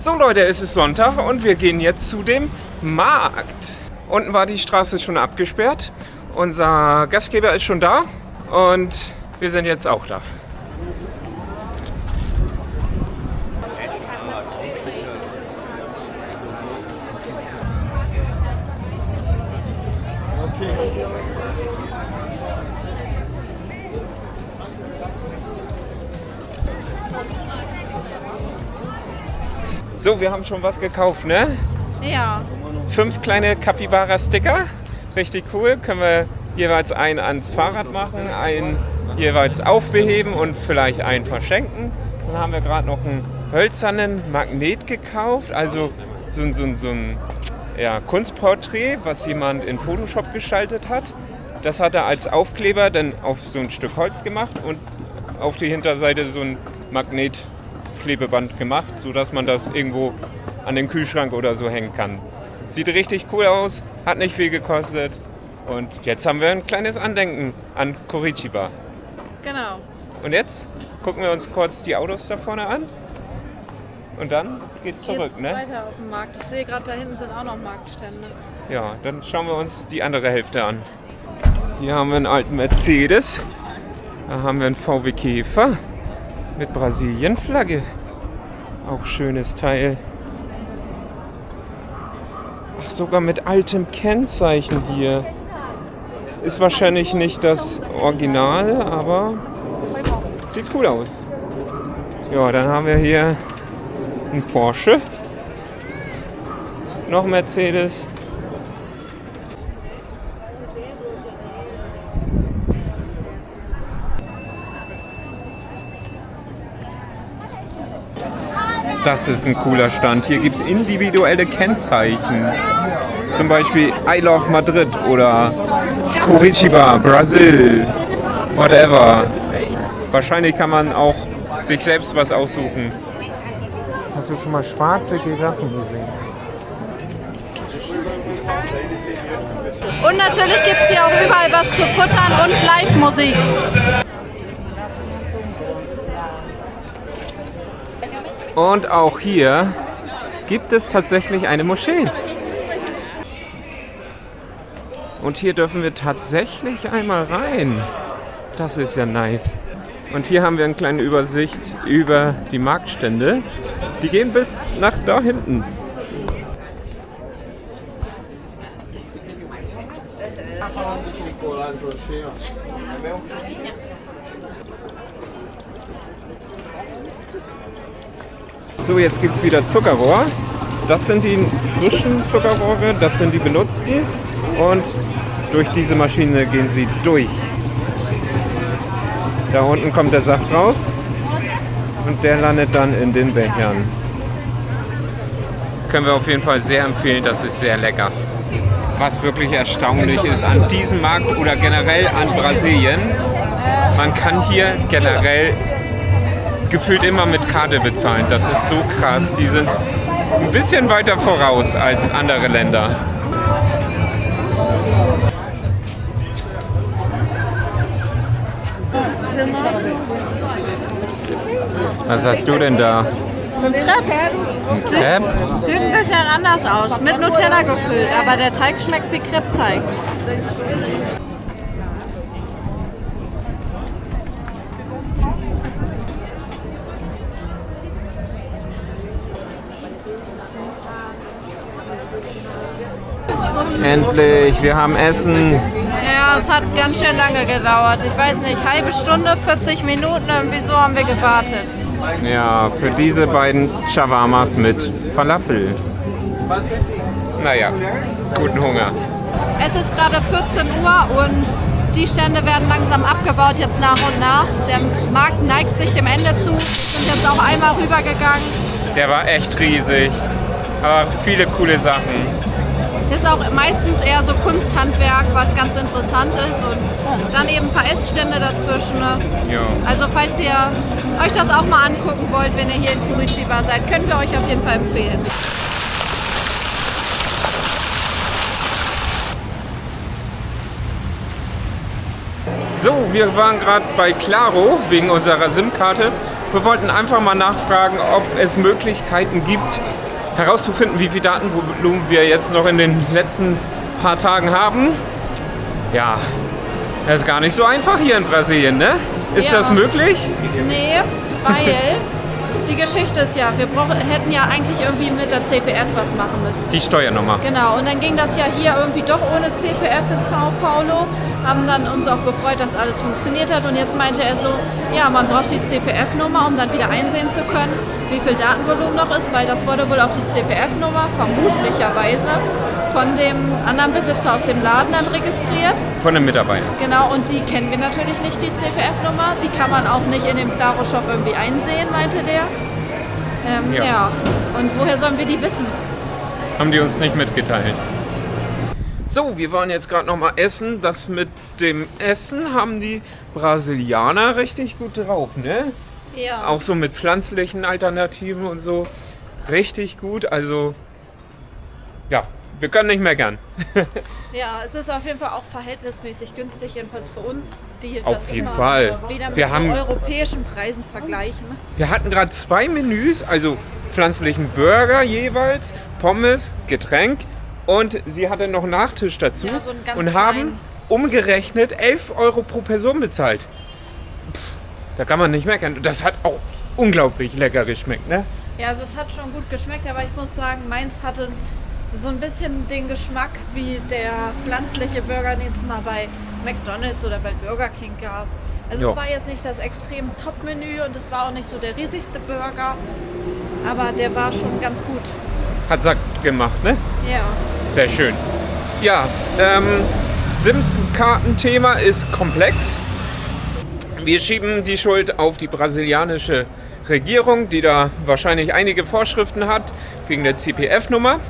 So Leute, es ist Sonntag und wir gehen jetzt zu dem Markt. Unten war die Straße schon abgesperrt. Unser Gastgeber ist schon da und wir sind jetzt auch da. So, wir haben schon was gekauft, ne? Ja. 5 kleine Capybara-Sticker. Richtig cool. Können wir jeweils einen ans Fahrrad machen, einen jeweils aufbeheben und vielleicht einen verschenken. Dann haben wir gerade noch einen hölzernen Magnet gekauft. Also so ein Kunstporträt, was jemand in Photoshop gestaltet hat. Das hat er als Aufkleber dann auf so ein Stück Holz gemacht und auf die Hinterseite so ein Magnetklebeband gemacht, sodass man das irgendwo an den Kühlschrank oder so hängen kann. Sieht richtig cool aus, hat nicht viel gekostet und jetzt haben wir ein kleines Andenken an Curitiba. Genau. Und jetzt gucken wir uns kurz die Autos da vorne an und dann geht's zurück, Jetzt ne? weiter auf dem Markt. Ich sehe gerade, da hinten sind auch noch Marktstände. Ja, dann schauen wir uns die andere Hälfte an. Hier haben wir einen alten Mercedes, da haben wir einen VW Käfer mit Brasilien-Flagge. Auch schönes Teil. Ach, sogar mit altem Kennzeichen hier. Ist wahrscheinlich nicht das Original, aber sieht cool aus. Ja, dann haben wir hier einen Porsche. Noch Mercedes. Das ist ein cooler Stand. Hier gibt es individuelle Kennzeichen. Zum Beispiel I Love Madrid oder Curitiba, Brasil, whatever. Wahrscheinlich kann man auch sich selbst was aussuchen. Hast du schon mal schwarze Giraffen gesehen? Und natürlich gibt es hier auch überall was zu futtern und Live-Musik. Und auch hier gibt es tatsächlich eine Moschee. Und hier dürfen wir tatsächlich einmal rein. Das ist ja nice. Und hier haben wir eine kleine Übersicht über die Marktstände. Die gehen bis nach da hinten. So, jetzt gibt es wieder Zuckerrohr. Das sind die frischen Zuckerrohre, das sind die benutzten. Und durch diese Maschine gehen sie durch. Da unten kommt der Saft raus und der landet dann in den Bechern. Können wir auf jeden Fall sehr empfehlen, das ist sehr lecker. Was wirklich erstaunlich ist an diesem Markt oder generell an Brasilien, man kann hier generell gefühlt immer mit Karte bezahlen. Das ist so krass. Die sind ein bisschen weiter voraus als andere Länder. Was hast du denn da? Ein Crepe. Ein Crepe? Sieht ein bisschen anders aus. Mit Nutella gefüllt, aber der Teig schmeckt wie Crepe-Teig. Endlich, wir haben Essen. Ja, es hat ganz schön lange gedauert. Ich weiß nicht, halbe Stunde, 40 Minuten, irgendwie so haben wir gewartet. Ja, für diese beiden Shawarmas mit Falafel. Naja, guten Hunger. Es ist gerade 14 Uhr und die Stände werden langsam abgebaut, jetzt nach und nach. Der Markt neigt sich dem Ende zu. Wir sind jetzt auch einmal rübergegangen. Der war echt riesig, aber viele coole Sachen. Ist auch meistens eher so Kunsthandwerk, was ganz interessant ist und dann eben ein paar Essstände dazwischen. Ne? Ja. Also falls ihr euch das auch mal angucken wollt, wenn ihr hier in Curitiba seid, können wir euch auf jeden Fall empfehlen. So, wir waren gerade bei Claro wegen unserer SIM-Karte Wir wollten einfach mal nachfragen, ob es Möglichkeiten gibt, herauszufinden, wie viel Datenvolumen wir jetzt noch in den letzten paar Tagen haben. Ja, das ist gar nicht so einfach hier in Brasilien, ne? Ist das möglich? Nee, weil die Geschichte ist ja, wir hätten ja eigentlich irgendwie mit der CPF was machen müssen. Die Steuernummer. Genau, und dann ging das ja hier irgendwie doch ohne CPF in Sao Paulo. Haben dann uns auch gefreut, dass alles funktioniert hat. Und jetzt meinte er so, ja, man braucht die CPF-Nummer, um dann wieder einsehen zu können, wie viel Datenvolumen noch ist, weil das wurde wohl auf die CPF-Nummer vermutlicherweise von dem anderen Besitzer aus dem Laden dann registriert. Von den Mitarbeitern. Genau, und die kennen wir natürlich nicht, die CPF-Nummer. Die kann man auch nicht in dem Claro-Shop irgendwie einsehen, meinte der. Ja, und woher sollen wir die wissen? Haben die uns nicht mitgeteilt. So, wir waren jetzt gerade noch mal essen. Das mit dem Essen haben die Brasilianer richtig gut drauf, ne? Ja. Auch so mit pflanzlichen Alternativen und so. Richtig gut, also ja, wir können nicht meckern. Ja, es ist auf jeden Fall auch verhältnismäßig günstig, jedenfalls für uns, die Auf das jeden immer Fall. wieder mit Wir so haben- europäischen Preisen vergleichen. Wir hatten gerade 2 Menüs, also pflanzlichen Burger jeweils, Pommes, Getränk und sie hatte noch Nachtisch dazu Ja, so einen ganz und haben kleinen. umgerechnet 11 Euro pro Person bezahlt. Da kann man nicht meckern. Das hat auch unglaublich lecker geschmeckt, ne? Ja, also es hat schon gut geschmeckt, aber ich muss sagen, meins hatte so ein bisschen den Geschmack wie der pflanzliche Burger, den es mal bei McDonald's oder bei Burger King gab. Also Jo. es war jetzt nicht das extrem Top-Menü und es war auch nicht so der riesigste Burger, aber der war schon ganz gut. Hat satt gemacht, ne? Ja. Sehr schön. Ja, SIM-Kartenthema ist komplex. Wir schieben die Schuld auf die brasilianische Regierung, die da wahrscheinlich einige Vorschriften hat, wegen der CPF-Nummer.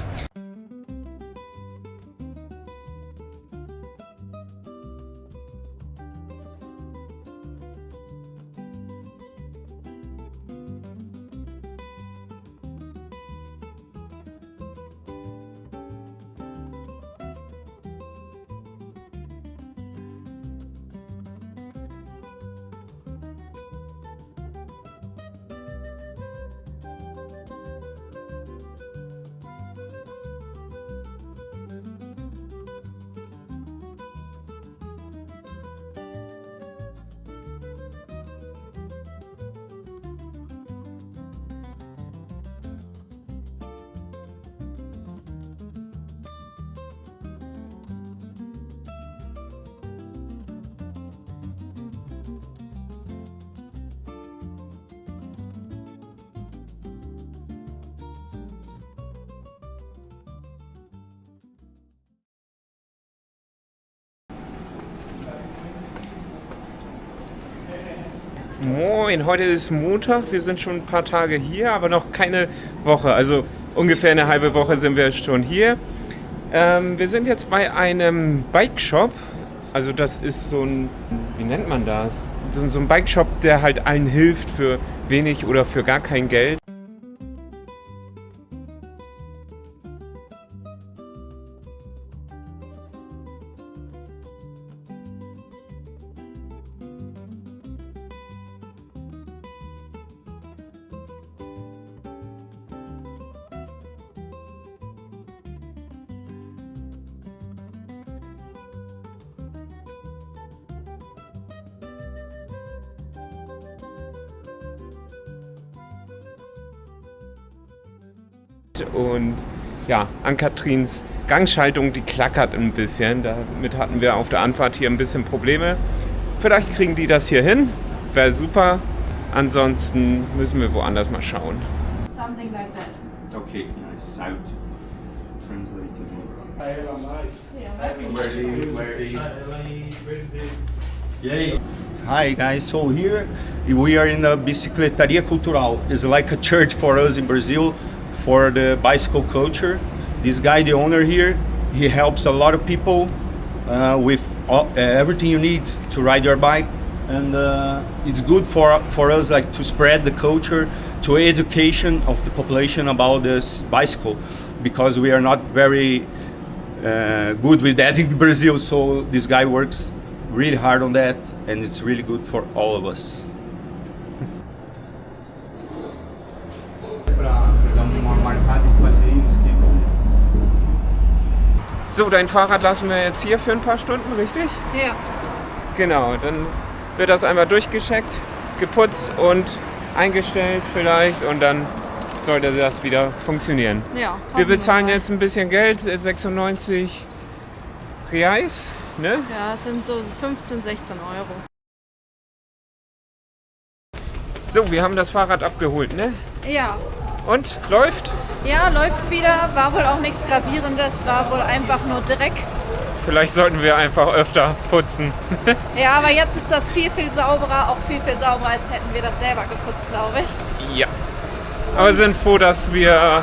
Moin, heute ist Montag, wir sind schon ein paar Tage hier, aber noch keine Woche. Also ungefähr eine halbe Woche sind wir schon hier. Wir sind jetzt bei einem Bike-Shop. Also das ist so ein, wie nennt man das? So ein Bike-Shop, der halt allen hilft für wenig oder für gar kein Geld. Und ja, Ann-Katrins Gangschaltung, die klackert ein bisschen. Damit hatten wir auf der Anfahrt hier ein bisschen Probleme. Vielleicht kriegen die das hier hin, wäre super. Ansonsten müssen wir woanders mal schauen. Something like that. Okay, nice. Out. Translated. Yay. Hi guys, so here we are in the Bicicletaria Cultural. It's like a church for us in Brazil for the bicycle culture. This guy, the owner here, he helps a lot of people with everything you need to ride your bike, and it's good for us like to spread the culture, to education of the population about this bicycle, because we are not very good with that in Brazil. So this guy works really hard on that, and it's really good for all of us. So, dein Fahrrad lassen wir jetzt hier für ein paar Stunden, richtig? Ja. Genau, dann wird das einmal durchgecheckt, geputzt und eingestellt vielleicht und dann sollte das wieder funktionieren. Ja. Wir bezahlen jetzt ein bisschen Geld, 96 Reais, ne? Ja, es sind so 15, 16 Euro. So, wir haben das Fahrrad abgeholt, ne? Ja. Und, läuft? Ja, läuft wieder. War wohl auch nichts Gravierendes, war wohl einfach nur Dreck. Vielleicht sollten wir einfach öfter putzen. Ja, aber jetzt ist das viel, viel sauberer, auch viel, viel sauberer, als hätten wir das selber geputzt, glaube ich. Ja. Aber wir sind froh, dass wir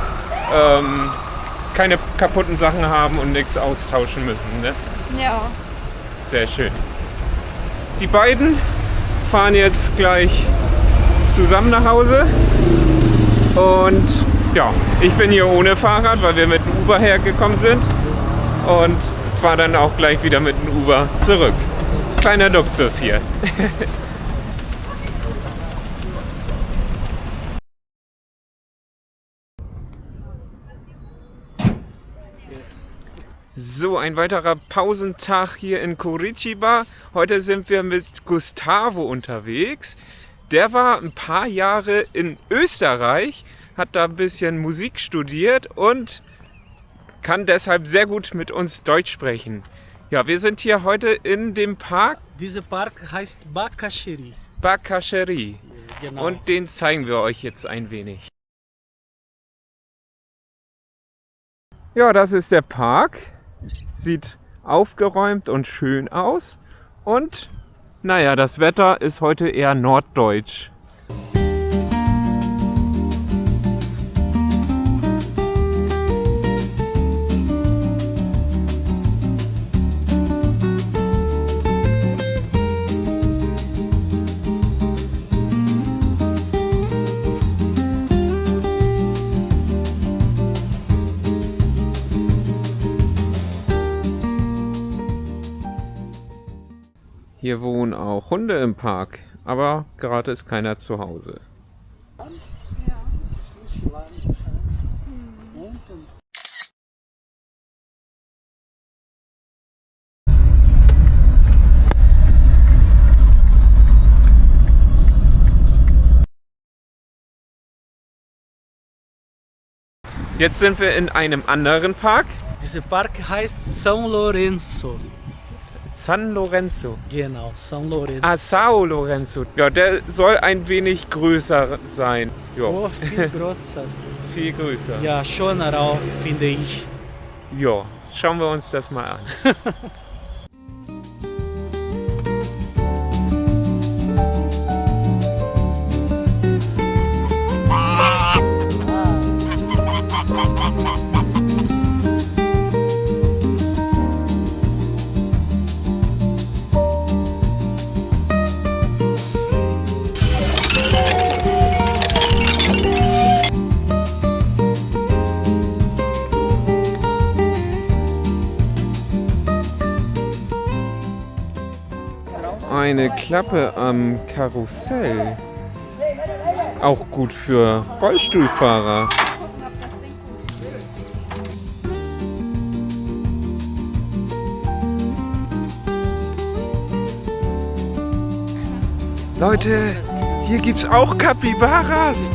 keine kaputten Sachen haben und nichts austauschen müssen, ne? Ja. Sehr schön. Die beiden fahren jetzt gleich zusammen nach Hause. Und ja, ich bin hier ohne Fahrrad, weil wir mit dem Uber hergekommen sind. Und fahre dann auch gleich wieder mit dem Uber zurück. Kleiner Luxus hier. So, ein weiterer Pausentag hier in Curitiba. Heute sind wir mit Gustavo unterwegs. Der war ein paar Jahre in Österreich, hat da ein bisschen Musik studiert und kann deshalb sehr gut mit uns Deutsch sprechen. Ja, wir sind hier heute in dem Park Dieser Park heißt Bacaxiri. Bacaxiri. Genau. Und den zeigen wir euch jetzt ein wenig. Ja, das ist der Park. Sieht aufgeräumt und schön aus. Und naja, das Wetter ist heute eher norddeutsch. Hier wohnen auch Hunde im Park, aber gerade ist keiner zu Hause. Jetzt sind wir in einem anderen Park. Dieser Park heißt São Lourenço. San Lorenzo. Genau, São Lourenço. Ah, São Lorenzo. Ja, der soll ein wenig größer sein. Ja, Oh, viel größer. viel größer. Ja, schöner auch, finde ich. Ja, schauen wir uns das mal an. Eine Klappe am Karussell. Auch gut für Rollstuhlfahrer. Leute, hier gibt's auch Kapibaras.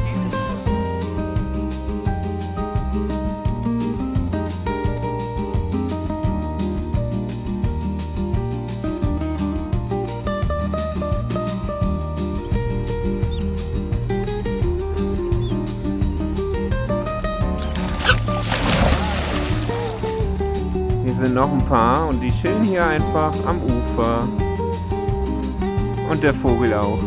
Hier sind noch ein paar und die chillen hier einfach am Ufer. Und der Vogel auch.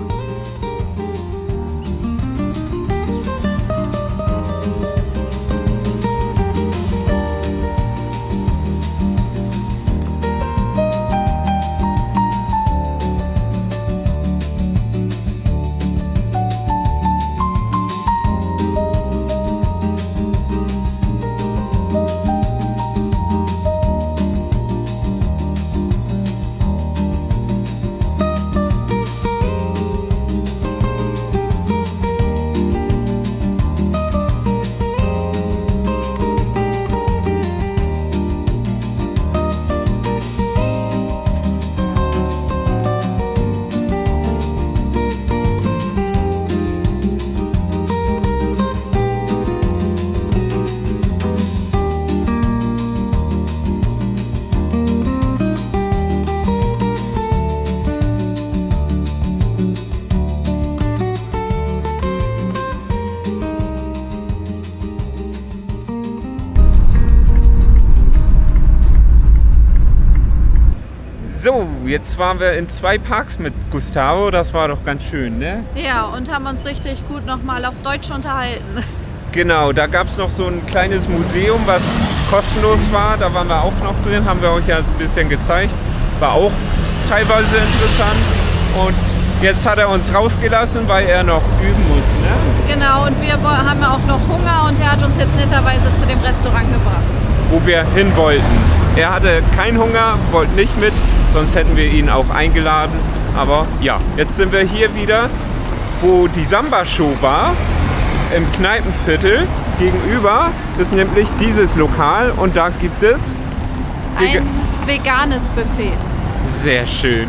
So, jetzt waren wir in 2 Parks mit Gustavo, das war doch ganz schön, ne? Ja, und haben uns richtig gut nochmal auf Deutsch unterhalten. Genau, da gab es noch so ein kleines Museum, was kostenlos war, da waren wir auch noch drin, haben wir euch ja ein bisschen gezeigt, war auch teilweise interessant und jetzt hat er uns rausgelassen, weil er noch üben muss, ne? Genau, und wir haben ja auch noch Hunger und er hat uns jetzt netterweise zu dem Restaurant gebracht. Wo wir hin wollten. Er hatte keinen Hunger, wollte nicht mit, sonst hätten wir ihn auch eingeladen. Aber ja, jetzt sind wir hier wieder, wo die Samba-Show war, im Kneipenviertel. Gegenüber ist nämlich dieses Lokal und da gibt es Ein veganes Buffet. sehr schön.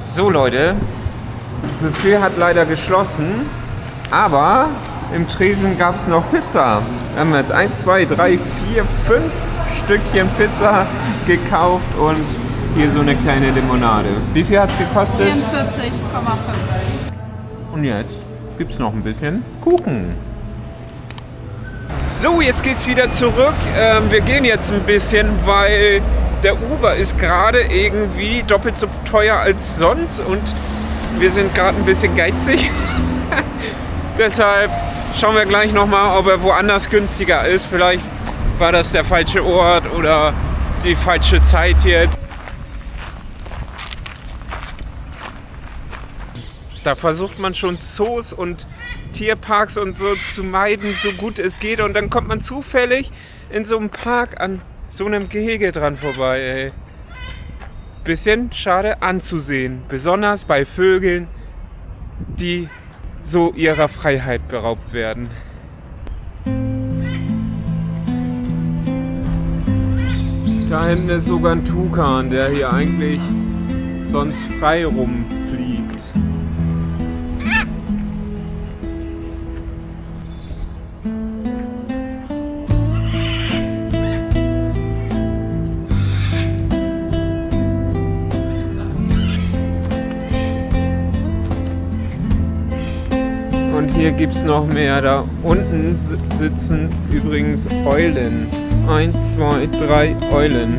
So Leute, Buffet hat leider geschlossen, aber im Tresen gab es noch Pizza. Wir haben jetzt 1, 2, 3, 4, 5 Stückchen Pizza gekauft und hier so eine kleine Limonade. Wie viel hat es gekostet? 44,5. Und jetzt gibt es noch ein bisschen Kuchen. So, jetzt geht's wieder zurück. Wir gehen jetzt ein bisschen, weil der Uber ist gerade irgendwie doppelt so teuer als sonst und wir sind gerade ein bisschen geizig. Deshalb schauen wir gleich nochmal, ob er woanders günstiger ist. Vielleicht war das der falsche Ort oder die falsche Zeit jetzt. Da versucht man schon Zoos und Tierparks und so zu meiden, so gut es geht. Und dann kommt man zufällig in so einem Park an so einem Gehege dran vorbei. Ey. Bisschen schade anzusehen. Besonders bei Vögeln, die so ihrer Freiheit beraubt werden. Da hinten ist sogar ein Tukan, der hier eigentlich sonst frei rumfliegt. Und hier gibt es noch mehr. Da unten sitzen übrigens Eulen. 1, 2, 3 Eulen.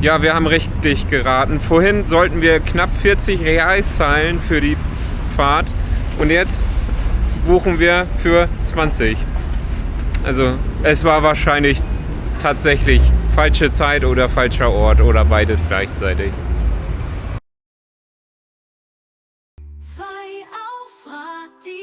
Ja, wir haben richtig geraten. Vorhin sollten wir knapp 40 Reais zahlen für die Fahrt und jetzt buchen wir für 20. Also es war wahrscheinlich tatsächlich falsche Zeit oder falscher Ort oder beides gleichzeitig. 2 auf Radio.